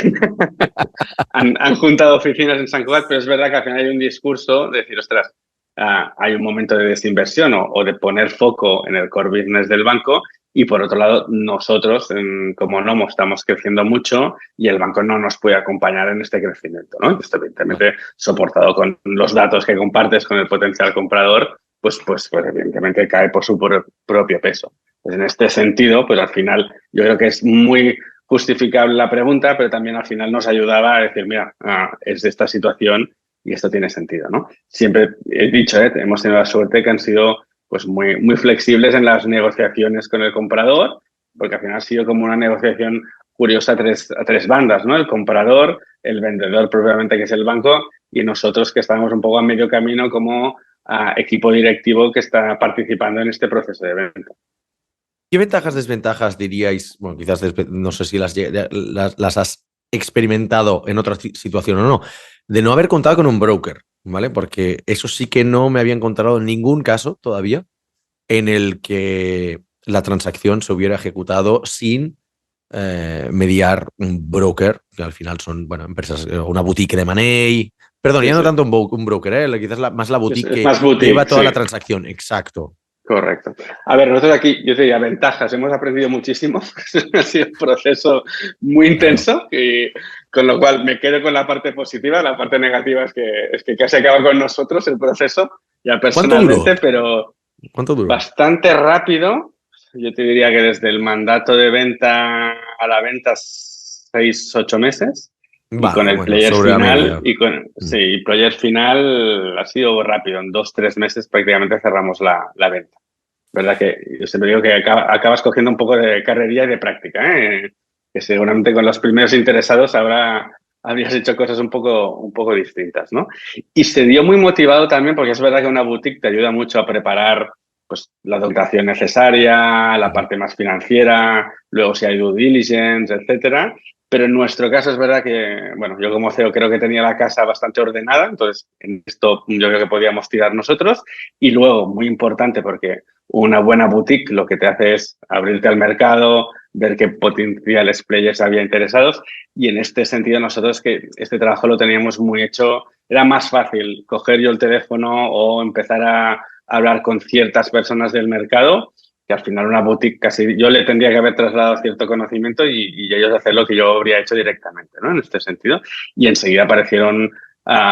han juntado oficinas en San Cugat, pero es verdad que al final hay un discurso de decir, ostras, hay un momento de desinversión o de poner foco en el core business del banco y por otro lado nosotros como Nomo estamos creciendo mucho y el banco no nos puede acompañar en este crecimiento, ¿no? Esto evidentemente soportado con los datos que compartes con el potencial comprador, pues evidentemente cae por su propio peso. Pues en este sentido, pues al final yo creo que es muy justificable la pregunta, pero también al final nos ayudaba a decir, mira, es de esta situación y esto tiene sentido, ¿no? Siempre he dicho, hemos tenido la suerte que han sido pues muy flexibles en las negociaciones con el comprador porque al final ha sido como una negociación curiosa a tres bandas, ¿no? El comprador, el vendedor propiamente, que es el banco, y nosotros que estamos un poco a medio camino como equipo directivo que está participando en este proceso de venta. ¿Qué ventajas, desventajas diríais? Bueno, quizás no sé si las has experimentado en otra situación o no, de no haber contado con un broker, ¿vale? Porque eso sí que no me había encontrado en ningún caso todavía en el que la transacción se hubiera ejecutado sin mediar un broker, que al final son, bueno, empresas, una boutique de money. Perdón, Sí, ya no sí. tanto un broker, quizás más la boutique Es que más boutique, lleva toda sí. la transacción. Exacto. Correcto. A ver, nosotros aquí, yo te diría, ventajas. Hemos aprendido muchísimo. Ha sido un proceso muy intenso, y con lo cual me quedo con la parte positiva. La parte negativa es que casi acaba con nosotros el proceso, ya ¿Cuánto duró? personalmente, pero ¿Cuánto duró? bastante rápido. Yo te diría que desde el mandato de venta a la venta, 6-8 meses. Y con Vale, el bueno, player sobre la final, media. sí, player final ha sido rápido. En 2-3 meses prácticamente cerramos la venta. ¿Verdad? Que yo siempre digo que acabas cogiendo un poco de carrería y de práctica, ¿eh? Que seguramente con los primeros interesados habrías hecho cosas un poco distintas, ¿no? Y se dio muy motivado también porque es verdad que una boutique te ayuda mucho a preparar pues, la documentación necesaria, la parte más financiera, luego si hay due diligence, etcétera. Pero en nuestro caso es verdad que, bueno, yo como CEO creo que tenía la casa bastante ordenada, entonces en esto yo creo que podíamos tirar nosotros. Y luego, muy importante, porque una buena boutique lo que te hace es abrirte al mercado, ver qué potenciales players había interesados, y en este sentido nosotros que este trabajo lo teníamos muy hecho, era más fácil coger yo el teléfono o empezar a hablar con ciertas personas del mercado, que al final una boutique casi yo le tendría que haber trasladado cierto conocimiento y ellos hacer lo que yo habría hecho directamente, ¿no? En este sentido. Y enseguida aparecieron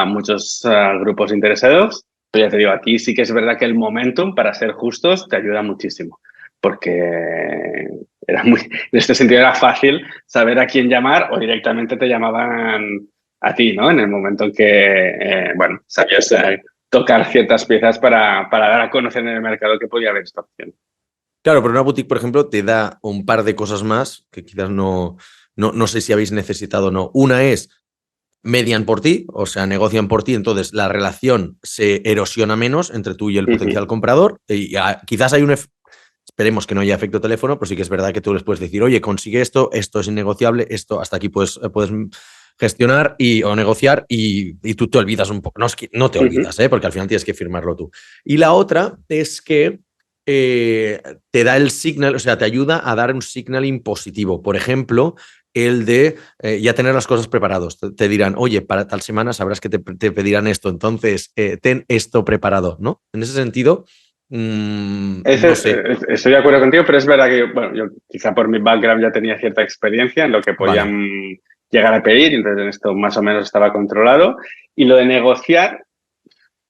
muchos grupos interesados. Pero ya te digo, aquí sí que es verdad que el momentum, para ser justos, te ayuda muchísimo. Porque en este sentido era fácil saber a quién llamar o directamente te llamaban a ti, ¿no? En el momento en que, bueno, sabías tocar ciertas piezas para dar a conocer en el mercado que podía haber esta opción. Claro, pero una boutique, por ejemplo, te da un par de cosas más que quizás no sé si habéis necesitado o no. Una es median por ti, o sea, negocian por ti, entonces la relación se erosiona menos entre tú y el potencial comprador. Y quizás hay esperemos que no haya efecto teléfono, pero sí que es verdad que tú les puedes decir, oye, consigue esto es innegociable, esto hasta aquí puedes gestionar o negociar y tú te olvidas un poco. No, es que no te olvidas, porque al final tienes que firmarlo tú. Y la otra es que te da el signal, o sea, te ayuda a dar un signaling positivo. Por ejemplo, el de ya tener las cosas preparadas. Te dirán, oye, para tal semana sabrás que te pedirán esto, entonces ten esto preparado, ¿no? En ese sentido, no sé. Estoy de acuerdo contigo, pero es verdad que yo quizá por mi background ya tenía cierta experiencia en lo que podían llegar a pedir, entonces en esto más o menos estaba controlado. Y lo de negociar,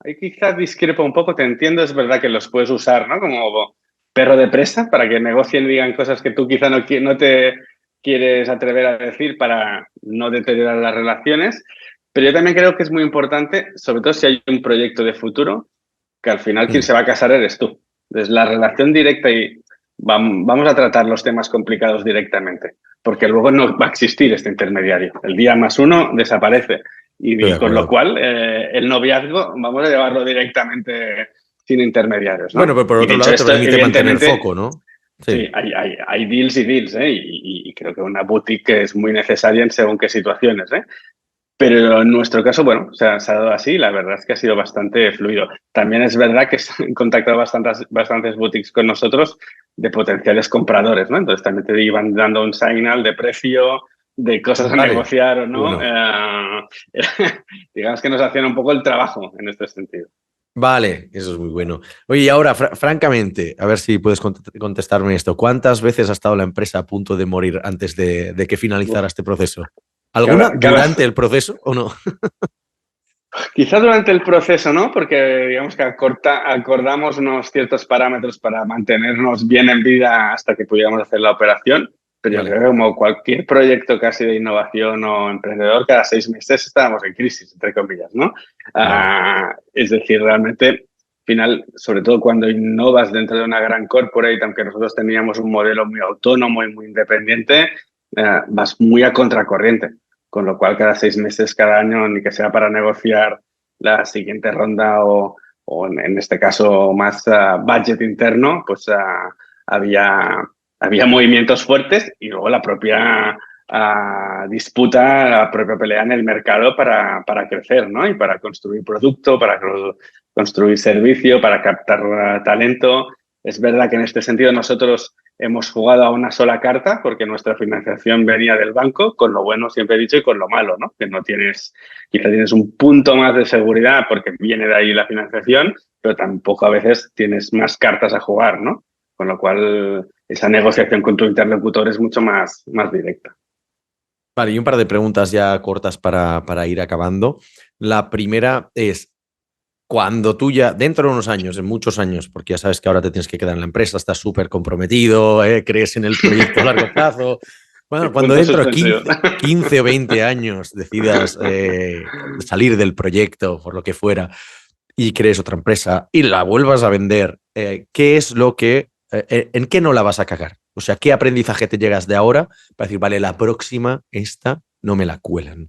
ahí quizás discrepo un poco, te entiendo, es verdad que los puedes usar, ¿no? Como perro de presa para que negocien y digan cosas que tú quizá no te quieres atrever a decir para no deteriorar las relaciones. Pero yo también creo que es muy importante, sobre todo si hay un proyecto de futuro, que al final quien se va a casar eres tú. Entonces, la relación directa y vamos a tratar los temas complicados directamente, porque luego no va a existir este intermediario. El día más uno desaparece. Y con lo cual, el noviazgo vamos a llevarlo directamente sin intermediarios, ¿no? Bueno, pero por Y otro dicho lado te esto, permite mantener evidentemente, foco, ¿no? sí, hay deals y deals, ¿eh? Y creo que una boutique es muy necesaria en según qué situaciones, ¿eh? Pero en nuestro caso, bueno, se ha dado así, la verdad es que ha sido bastante fluido. También es verdad que se han contactado bastantes boutiques con nosotros de potenciales compradores, ¿no? Entonces también te iban dando un signal de precio, de cosas a negociar o no. Bueno. Digamos que nos hacían un poco el trabajo en este sentido. Vale, eso es muy bueno. Oye, y ahora, francamente, a ver si puedes contestarme esto. ¿Cuántas veces ha estado la empresa a punto de morir antes de que finalizara este proceso? ¿Alguna durante el proceso o no? Quizá durante el proceso, ¿no? Porque digamos que acordamos unos ciertos parámetros para mantenernos bien en vida hasta que pudiéramos hacer la operación. Pero yo creo que como cualquier proyecto casi de innovación o emprendedor, cada 6 meses estábamos en crisis, entre comillas, ¿no? Es decir, realmente final, sobre todo cuando innovas dentro de una gran corporate, aunque nosotros teníamos un modelo muy autónomo y muy independiente, vas muy a contracorriente. Con lo cual, cada 6 meses, cada año, ni que sea para negociar la siguiente ronda o en este caso más budget interno, pues había movimientos fuertes y luego la propia disputa, la propia pelea en el mercado para crecer, ¿no? Y para construir producto, para construir servicio, para captar talento. Es verdad que en este sentido nosotros hemos jugado a una sola carta porque nuestra financiación venía del banco, con lo bueno, siempre he dicho, y con lo malo, ¿no? Que no tienes, quizá tienes un punto más de seguridad porque viene de ahí la financiación, pero tampoco a veces tienes más cartas a jugar, ¿no? Con lo cual esa negociación con tu interlocutor es mucho más directa. Vale, y un par de preguntas ya cortas para ir acabando. La primera es, cuando tú ya, dentro de unos años, en muchos años, porque ya sabes que ahora te tienes que quedar en la empresa, estás súper comprometido, crees en el proyecto a largo plazo. Bueno, cuando dentro de 15 o 20 años decidas salir del proyecto, por lo que fuera, y crees otra empresa y la vuelvas a vender, ¿qué es lo que, en qué no la vas a cagar? O sea, ¿qué aprendizaje te llegas de ahora para decir, vale, la próxima, esta, no me la cuelan?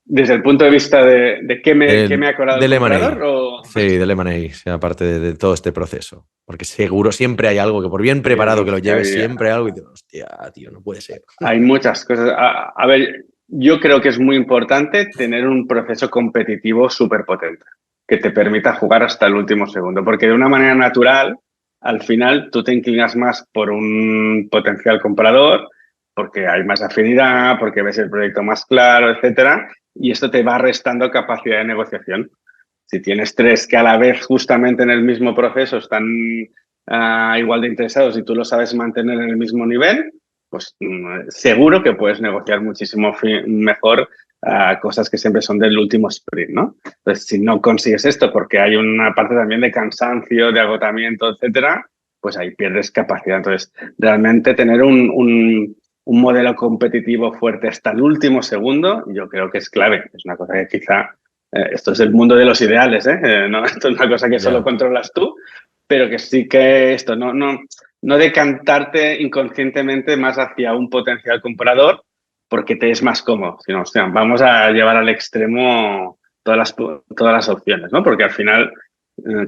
Desde el punto de vista de qué me ha colado el comprador, ¿o? Sí, del M&A, sí, aparte de todo este proceso. Porque seguro siempre hay algo que, por bien preparado que lo lleves, siempre hay algo y dices, hostia, tío, no puede ser. Hay muchas cosas. A ver, yo creo que es muy importante tener un proceso competitivo súper potente que te permita jugar hasta el último segundo, porque de una manera natural, al final tú te inclinas más por un potencial comprador, porque hay más afinidad, porque ves el proyecto más claro, etcétera, y esto te va restando capacidad de negociación. Si tienes 3 que a la vez justamente en el mismo proceso están igual de interesados y tú lo sabes mantener en el mismo nivel, pues seguro que puedes negociar muchísimo mejor cosas que siempre son del último sprint, ¿no? Entonces, si no consigues esto porque hay una parte también de cansancio, de agotamiento, etcétera, pues ahí pierdes capacidad. Entonces, realmente tener un modelo competitivo fuerte hasta el último segundo, yo creo que es clave. Es una cosa que quizá esto es el mundo de los ideales, ¿eh? No, esto es una cosa que solo controlas tú, pero que sí que esto, no decantarte inconscientemente más hacia un potencial comprador porque te es más cómodo, sino, o sea, vamos a llevar al extremo todas las opciones, ¿no? Porque al final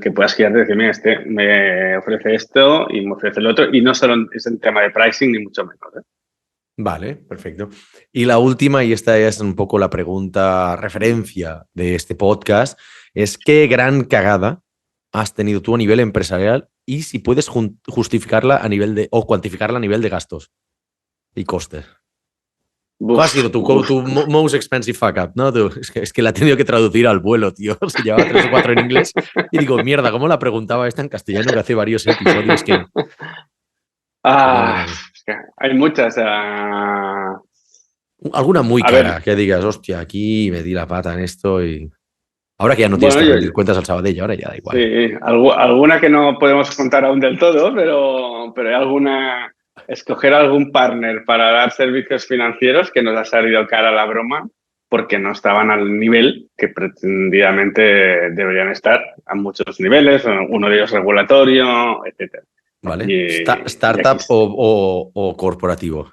que puedas girarte y decir, mira, este me ofrece esto y me ofrece el otro, y no solo es el tema de pricing, ni mucho menos, ¿eh? Vale, perfecto. Y la última, y esta es un poco la pregunta referencia de este podcast, es ¿qué gran cagada has tenido tú a nivel empresarial y si puedes justificarla a nivel de, o cuantificarla a nivel de gastos y costes? ¿Cuál ha sido tu most expensive fuck up? ¿No? Es que la he tenido que traducir al vuelo, tío. Se llevaba 3 o 4 en inglés y digo, mierda, ¿cómo la preguntaba esta en castellano que hace varios episodios que... Hay muchas. Alguna muy cara que digas, hostia, aquí me di la pata en esto y... Ahora que ya no tienes que rendir cuentas al Sabadell, ahora ya da igual. Sí, alguna que no podemos contar aún del todo, pero hay alguna... Escoger algún partner para dar servicios financieros que nos ha salido cara la broma porque no estaban al nivel que pretendidamente deberían estar, a muchos niveles, uno de ellos regulatorio, etcétera. Vale. ¿Startup o corporativo?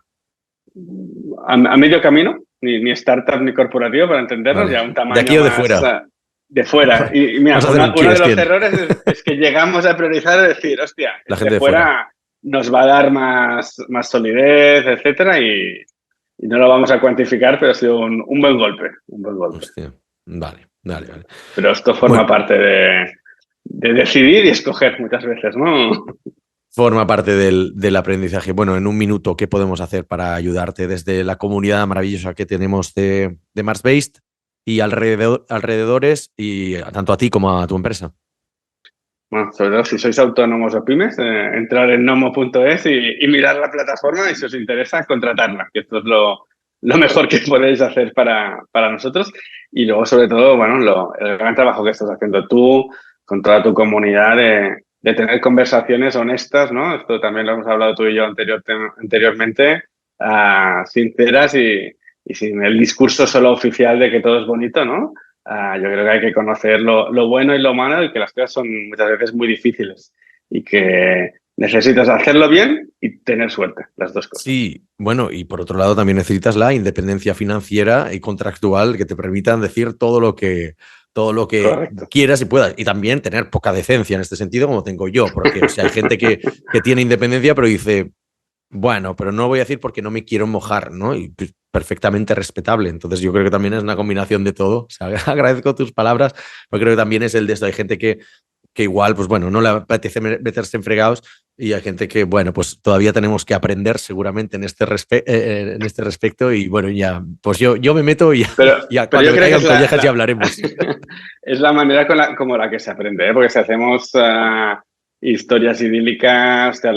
A medio camino, ni startup ni corporativo, para entendernos, ya un tamaño ¿de aquí o de más, fuera? De fuera. Y mira, uno de los errores es que llegamos a priorizar y decir, hostia, la gente de fuera nos va a dar más solidez, etcétera, y no lo vamos a cuantificar, pero ha sido un buen golpe. Un buen golpe. Hostia. Vale. Pero esto forma parte de decidir y escoger muchas veces, ¿no? Forma parte del aprendizaje. Bueno, en un minuto, ¿qué podemos hacer para ayudarte desde la comunidad maravillosa que tenemos de Mars Based y alrededores, y tanto a ti como a tu empresa? Bueno, sobre todo si sois autónomos o pymes, entrar en nomo.es y mirar la plataforma y si os interesa, contratarla, que esto es lo mejor que podéis hacer para nosotros. Y luego, sobre todo, bueno, el gran trabajo que estás haciendo tú con toda tu comunidad de tener conversaciones honestas, ¿no? Esto también lo hemos hablado tú y yo anteriormente, sinceras y sin el discurso solo oficial de que todo es bonito, ¿no? Yo creo que hay que conocer lo bueno y lo malo y que las cosas son muchas veces muy difíciles y que necesitas hacerlo bien y tener suerte, las dos cosas. Sí, bueno, y por otro lado también necesitas la independencia financiera y contractual que te permitan decir todo lo que Correcto. quieras y puedas. Y también tener poca decencia en este sentido, como tengo yo, porque o sea, hay gente que tiene independencia, pero dice, bueno, pero no lo voy a decir porque no me quiero mojar, ¿no? Y pues, perfectamente respetable. Entonces yo creo que también es una combinación de todo. O sea, agradezco tus palabras, pero creo que también es el de esto. Hay gente que igual, pues bueno, no le apetece meterse en fregados y hay gente que, bueno, pues todavía tenemos que aprender seguramente en este respecto y bueno, ya, pues yo me meto y ya Pero cuando yo me creo que caigan es collejas ya hablaremos. es la manera como la que se aprende, ¿eh? Porque si hacemos historias idílicas, o sea,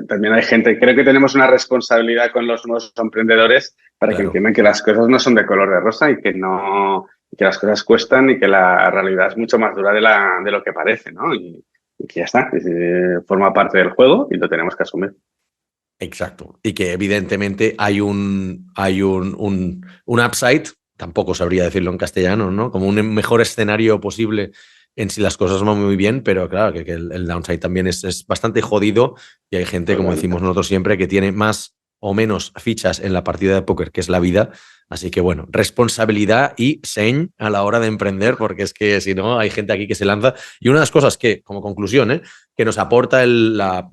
también hay gente, creo que tenemos una responsabilidad con los nuevos emprendedores para que Claro. entiendan que las cosas no son de color de rosa y que no, y que las cosas cuestan y que la realidad es mucho más dura de lo que parece, ¿no? Y que ya está, que forma parte del juego y lo tenemos que asumir. Exacto. Y que evidentemente hay un upside, tampoco sabría decirlo en castellano, ¿no? Como un mejor escenario posible en si las cosas van muy bien, pero claro, que el downside también es bastante jodido y hay gente, como Totalmente. decimos nosotros siempre, que tiene más o menos fichas en la partida de póker, que es la vida. Así que bueno, responsabilidad y seny a la hora de emprender, porque es que si no, hay gente aquí que se lanza. Y una de las cosas que, como conclusión, que nos aporta la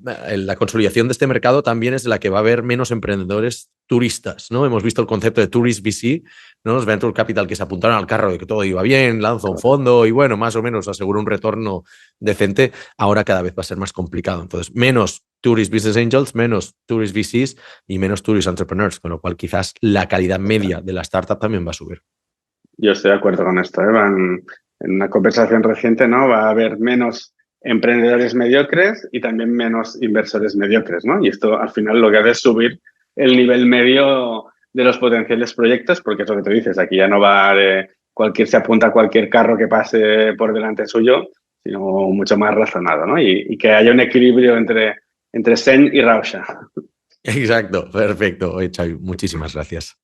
consolidación de este mercado también es de la que va a haber menos emprendedores turistas, ¿no? Hemos visto el concepto de Tourist VC, ¿no? Los Venture Capital que se apuntaron al carro de que todo iba bien, lanza un fondo y bueno, más o menos asegura un retorno decente. Ahora cada vez va a ser más complicado. Entonces, menos Tourist Business Angels, menos Tourist VCs y menos Tourist Entrepreneurs, con lo cual quizás la calidad media de la startup también va a subir. Yo estoy de acuerdo con esto, ¿eh? En una conversación reciente, ¿no? Va a haber menos emprendedores mediocres y también menos inversores mediocres, ¿no? Y esto al final lo que hace es subir el nivel medio de los potenciales proyectos, porque es lo que tú dices, aquí ya no va de se apunta a cualquier carro que pase por delante suyo, sino mucho más razonado, ¿no? Y que haya un equilibrio entre Sen y Rausha. Exacto, perfecto. Oye, Xavi, muchísimas gracias.